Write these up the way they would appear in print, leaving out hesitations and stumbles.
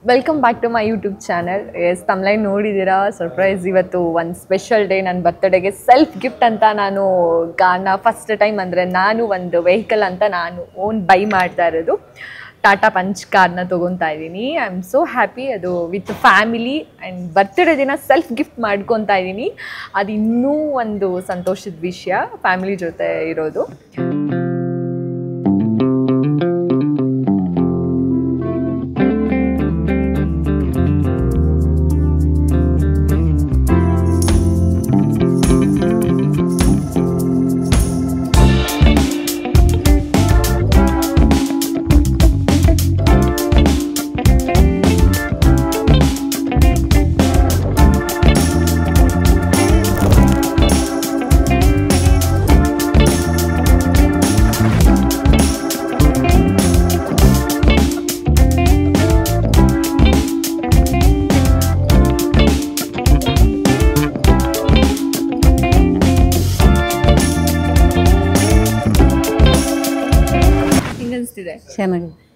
Welcome back to my YouTube channel. Yes thumbnail ನೋಡಿದ್ದೀರಾ, surprise. ಇವತ್ತು ಒಂದು ಸ್ಪೆಷಲ್ ಡೇ. ನನ್ನ ಬರ್ತ್ಡೇಗೆ ಸೆಲ್ಫ್ ಗಿಫ್ಟ್ ಅಂತ ನಾನು ಫಸ್ಟ್ ಟೈಮ್ ಅಂದರೆ ನಾನು ಒಂದು ವೆಹಿಕಲ್ ಅಂತ ನಾನು ಓನ್ ಬೈ ಮಾಡ್ತಾ ಇರೋದು. ಟಾಟಾ ಪಂಚ್ ಕಾರ್ನ ತೊಗೊತಾ ಇದ್ದೀನಿ. I am so happy. ಅದು ವಿತ್ ಫ್ಯಾಮಿಲಿ ಆ್ಯಂಡ್ ಬರ್ತ್ಡೇ ದಿನ ಸೆಲ್ಫ್ ಗಿಫ್ಟ್ ಮಾಡ್ಕೊತಾ ಇದ್ದೀನಿ. ಅದು ಇನ್ನೂ ಒಂದು ಸಂತೋಷದ ವಿಷಯ, ಫ್ಯಾಮಿಲಿ ಜೊತೆ ಇರೋದು.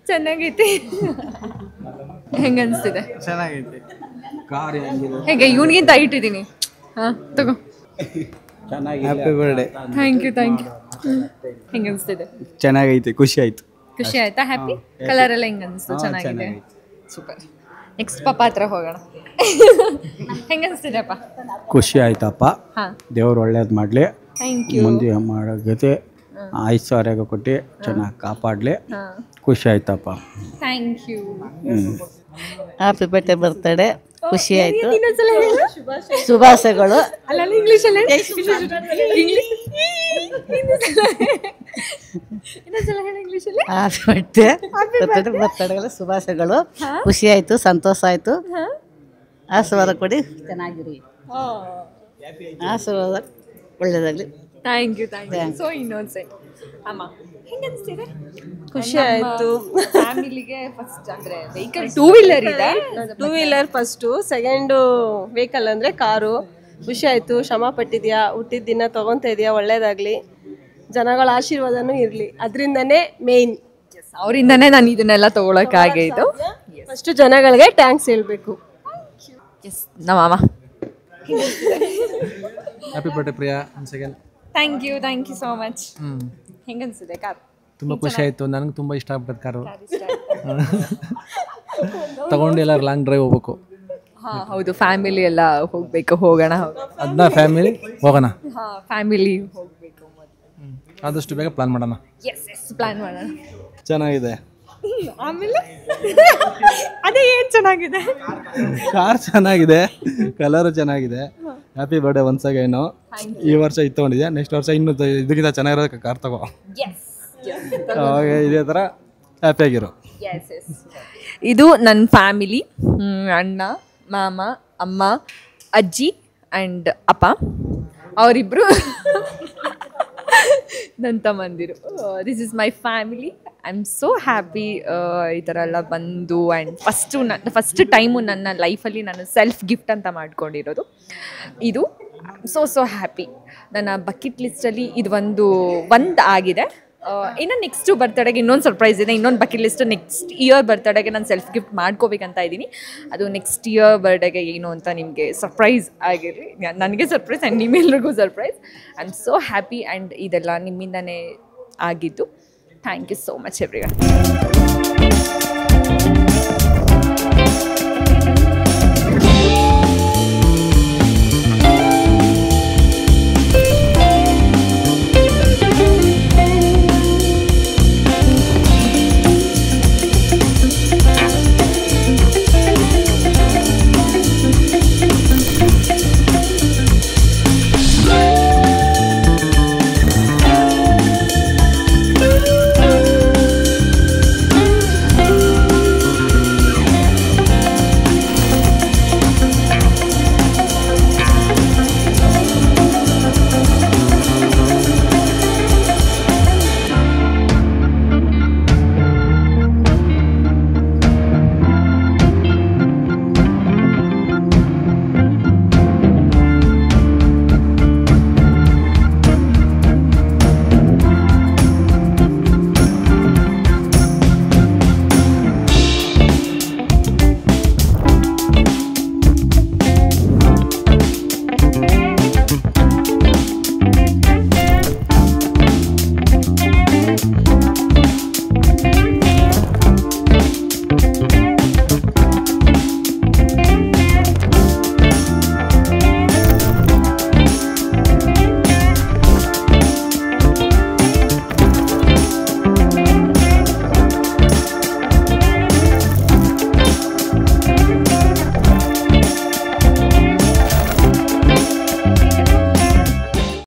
ಚೆನ್ನಾಗೈತಿ. ಹೆಂಗೆ ಅನಿಸ್ತಿದೆ? ಚೆನ್ನಾಗೈತಿ. ಹೇಗೆ ಇವನಿಗಿಂತ ಹೈಟ್ ಇದ್ದೀನಿ. ಹಾಂ ತಗೋ. Happy birthday. Thank you. ಹೆಂಗೆ ಅನಿಸ್ತಿದೆ? ಚೆನ್ನಾಗೈತಿ, ಖುಷಿ ಆಯ್ತು. ಖುಷಿ ಆಯ್ತಾ? ಹ್ಯಾಪಿ. ಕಲರ್ ಎಲ್ಲ ಹೆಂಗೆ ಅನಿಸ್ತು? ಚೆನ್ನಾಗಿದೆ, ಸೂಪರ್. ನೆಕ್ಸ್ಟ್ ಪಾಪ ಹತ್ರ ಹೋಗೋಣ. ಹೆಂಗೆ ಅನಿಸ್ತಿದೆಪ್ಪ? ಖುಷಿ ಆಯ್ತಪ್ಪ. ಹಾಂ, ದೇವ್ರು ಒಳ್ಳೇದು ಮಾಡಲಿ, ಥ್ಯಾಂಕ್ ಯು. ಮುಂದೆ ಮಾಡೋ ಗತಿ ಆಯ್ತು ಆರೋಗ್ಯ ಕೊಟ್ಟು ಚೆನ್ನಾಗಿ ಕಾಪಾಡಲಿ. ಖುಷಿ ಆಯ್ತಪ್ಪ. Thank you. Happy birthday. ಖುಷಿ ಆಯ್ತು. ಶುಭಾಶಯಗಳು. ಅಲ್ಲ ಇಂಗ್ಲೀಷಲ್ಲಿ ಹ್ಯಾಪಿ ಬರ್ತಡೇಗಳ ಶುಭಾಶಯಗಳು. ಖುಷಿ ಆಯ್ತು, ಸಂತೋಷ ಆಯ್ತು. ಆಶೀರ್ವಾದ ಕೊಡಿ, ಚೆನ್ನಾಗಿರಿ. ಆಶೀರ್ವಾದ ಒಳ್ಳೇದಾಗಲಿ. Thank you. ಸೊ ಇನ್ನೊಂದ್ಸೆಟ್ ಅಮ್ಮ, ಹೆಂಗೆ ಅನಿಸ್ತಿದೆ? ಖುಷಿ ಆಯಿತು. ಫ್ಯಾಮಿಲಿಗೆ ಫಸ್ಟ್ ಅಂದರೆ ವೆಹಿಕಲ್ ಟೂ ವೀಲರ್ ಇದೆ. Two wheeler first, second vehicle ಅಂದರೆ ಕಾರು. ಖುಷಿ ಆಯಿತು. ಶ್ರಮ ಪಟ್ಟಿದ್ಯಾ, ಹುಟ್ಟಿದ ದಿನ ತೊಗೊತಾ ಇದೆಯಾ, ಒಳ್ಳೇದಾಗಲಿ. ಜನಗಳ ಆಶೀರ್ವಾದನೂ ಇರಲಿ, ಅದರಿಂದನೇ ಮೇಯ್ನ್. ಅವರಿಂದನೇ ನಾನು ಇದನ್ನೆಲ್ಲ ತೊಗೊಳಕ್ಕಾಗಿದ್ದು. ಫಸ್ಟು ಜನಗಳಿಗೆ ಟ್ಯಾಂಕ್ಸ್ ಹೇಳಬೇಕು. ಎಸ್ ನಮ್ಮಮ್ಮ. Happy birthday Priya. ಒಂದು second. Thank you so much. ಹೆಂಗೆ ಅನಿಸಿದೆ ಕಾರ್? ತುಂಬ ಖುಷಿ ಆಯಿತು. ನನಗೆ ತುಂಬ ಇಷ್ಟ ಆಗ್ಬಿಟ್ಟೆ ಕಾರು. ತಗೊಂಡು ಎಲ್ಲರೂ ಲಾಂಗ್ ಡ್ರೈವ್ ಹೋಗ್ಬೇಕು. ಹಾಂ ಹೌದು, ಫ್ಯಾಮಿಲಿ ಎಲ್ಲ ಹೋಗೋಣ. ಅದನ್ನ ಫ್ಯಾಮಿಲಿ ಹೋಗೋಣ. ಹಾಂ, ಫ್ಯಾಮಿಲಿ ಹೋಗಬೇಕು. ಆದಷ್ಟು ಬೇಗ ಪ್ಲಾನ್ ಮಾಡೋಣ. ಎಸ್ ಪ್ಲಾನ್ ಮಾಡೋಣ. ಚೆನ್ನಾಗಿದೆ. ಆಮೇಲೆ ಅದೇ ಏನು ಚೆನ್ನಾಗಿದೆ? ಕಾರ್ ಚೆನ್ನಾಗಿದೆ, ಕಲರು ಚೆನ್ನಾಗಿದೆ. Happy birthday once again. ಈ ವರ್ಷ ಇದು ತೊಗೊಂಡಿದ್ಯಾ, ನೆಕ್ಸ್ಟ್ ವರ್ಷ ಇನ್ನೂ ಇದಕ್ಕಿಂತ ಚೆನ್ನಾಗಿರೋ ಕಾರ್ ತಗೋ. ಅವಾಗ ಇದೇ ಥರ ಹ್ಯಾಪಿಯಾಗಿರೋ. ಇದು ನನ್ನ ಫ್ಯಾಮಿಲಿ. ಅಣ್ಣ, ಮಾಮ, ಅಮ್ಮ, ಅಜ್ಜಿ ಆ್ಯಂಡ್ ಅಪ್ಪ, ಅವರಿಬ್ಬರು ನನ್ನ ತಮ್ಮಂದಿರು. This is my family. I am so happy ಈ ಥರ ಎಲ್ಲ ಬಂದು. ಆ್ಯಂಡ್ ಫಸ್ಟ್ ಟೈಮು ನನ್ನ ಲೈಫಲ್ಲಿ ನಾನು ಸೆಲ್ಫ್ ಗಿಫ್ಟ್ ಅಂತ ಮಾಡ್ಕೊಂಡಿರೋದು ಇದು. So happy. ನನ್ನ ಬಕೆಟ್ ಲಿಸ್ಟಲ್ಲಿ ಇದು ಒಂದು ಆಗಿದೆ. ಇನ್ನು ನೆಕ್ಸ್ಟು ಬರ್ತಡೆಗೆ ಇನ್ನೊಂದು ಸರ್ಪ್ರೈಸ್ ಇದೆ. ಇನ್ನೊಂದು ಬಕೆಟ್ ಲಿಸ್ಟು ನೆಕ್ಸ್ಟ್ ಇಯರ್ ಬರ್ತಡೆಗೆ ನಾನು ಸೆಲ್ಫ್ ಗಿಫ್ಟ್ ಮಾಡ್ಕೋಬೇಕಂತ ಇದ್ದೀನಿ. ಅದು ನೆಕ್ಸ್ಟ್ ಇಯರ್ ಬರ್ಡೇಗೆ ಏನು ಅಂತ ನಿಮಗೆ ಸರ್ಪ್ರೈಸ್ ಆಗಿರಲಿ. ನನಗೆ ಸರ್ಪ್ರೈಸ್ ಆ್ಯಂಡ್ ನಿಮ್ಮೆಲ್ರಿಗೂ surprise. I am so happy. And ಇದೆಲ್ಲ ನಿಮ್ಮಿಂದನೇ ಆಗಿದ್ದು. Thank you so much everyone.